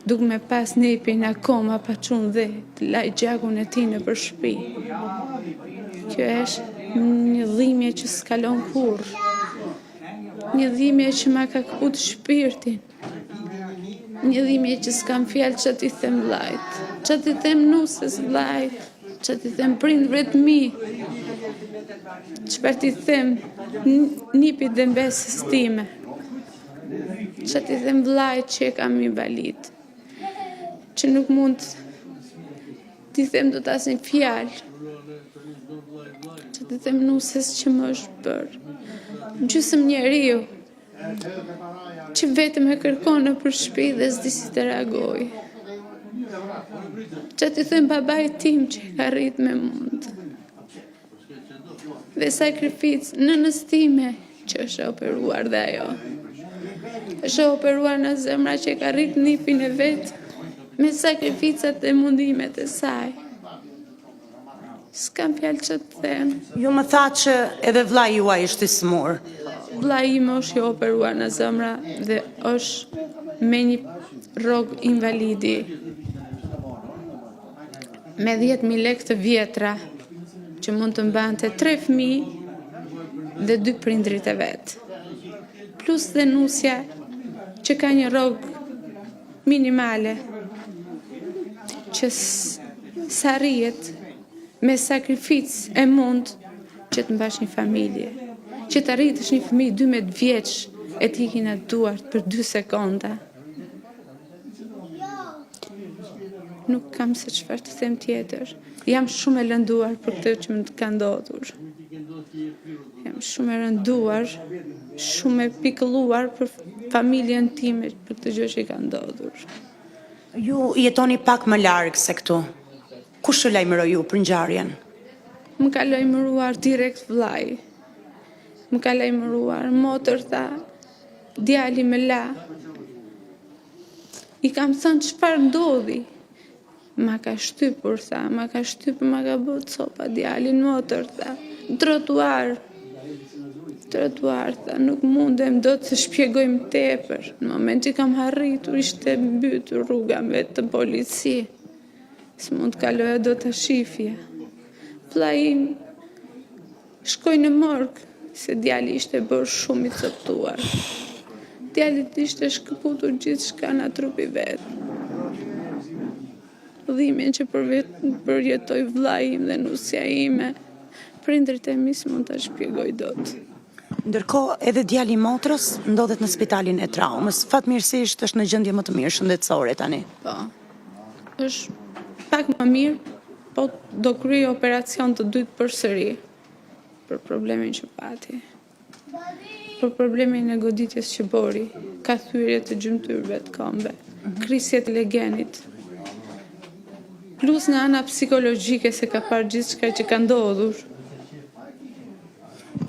Duk me pas nepin akoma pa qunë dhe të laj gjakun e ti në për shpi. Kjo është një dhimbje që s'kalon kur. Një dhimbje që ma ka kaput shpirtin. Një dhimbje që s'kam fjalë që t'i them vllajt, që t'i them nusës vllajt, që t'i them prindërit mi, çfarë t'i them nipit dhe mbesës time, që t'i them vllajt që e kam invalid, që nuk mund t'i them do t'asnjë fjalë, që t'i them nusës që më është bërë gjysmë njeriu, që vetëm e kërkon në për shtëpi dhe s'di si të reagoj. Që t'i them babait tim që ka rrit me mund. Dhe sakrificë nënës time që është operuar dhe ajo. Është operuar në zemra që ka rrit nipin e vetë me sakrificat e mundimet e saj. S'kam fjalë që të them. Ju më tha që edhe vllai juaj është i smur. Vllai im është i operuar në zemra dhe është me një rrog invalidi. Me 10.000 lekë të vjetra që mund të mbante 3 fëmijë dhe 2 prindrit e vet. Plus dhe nusja që ka një rrog minimale që s'arrihet me sakrificë e mund që të mbash një familje, që të arritësh një fëmijë 12 vjeç e t'i kina duart për 2 sekonda. Nuk kam se çfarë të them tjetër. Jam shumë e lënduar për këtë që më ka ndodhur. Jam shumë e rënduar, shumë e pikëlluar për familjen time për këtë gjë që i ka ndodhur. Ju jetoni pak më larg se këtu. Kush e lajmëroi ju për ngjarjen? Më ka lajmëruar direkt vllai. Më ka lajmëruar, motër tha, djali me la. I kam thënë çfarë ndodhi. Ma ka shtypur, tha, ma ka bërë copa djalin, motër, tha. Trotuar, tha, nuk mundem do të shpjegojmë tepër. Në moment që kam harritur, ishte mbytur rruga me të polici. S'mund të kaloja do të shifja. Vllai im shkoj në morg, se djali ishte bërë shumë i coptuar. Djalit ishte shkëputur gjithçka nga trupi vetë. Dhimbjen që përjetoi vllai im dhe nusja ime, prindrit e mi s'mund ta shpjegoj dot. Ndërkohë, edhe djali i motrës ndodhet në spitalin e traumës. Fatmirësisht është në gjendje më të mirë shëndetësore tani. Po. Është pak më mirë, po do kryej operacion të dytë përsëri për problemin që pati. Për problemin e goditjes që bori, ka thyrje të gjymtyrëve të këmbëve, krisje të legenit. Plus në ana psikologjike se ka parë gjithçka që ka ndodhur.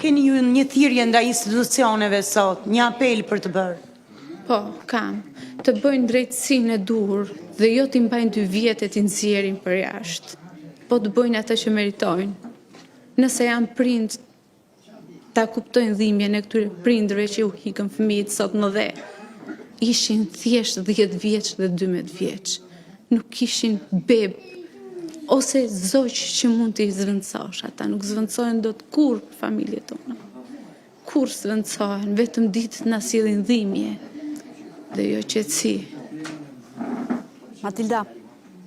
Keni ju një thirrje ndaj institucioneve sot, një apel për të bërë? Po, kam. Të bëjnë drejtësinë e duhur dhe jo t'i mbajnë 2 vjet e t'i nxjerrin për jashtë. Po të bëjnë atë që meritojnë. Nëse janë prind, ta kuptojnë dhimbjen e këtyre prindërve që u hikën fëmijët sot më dhe. Ishin thjesht 10 vjeç dhe 12 vjeç. Nuk kishin beb ose zoq që mund t'i zvendësosh. Ata nuk zvendësohen dot kur për familjet tona. Kur zvendësohen, vetëm ditët na sillin dhimbje dhe jo qetësi. Matilda,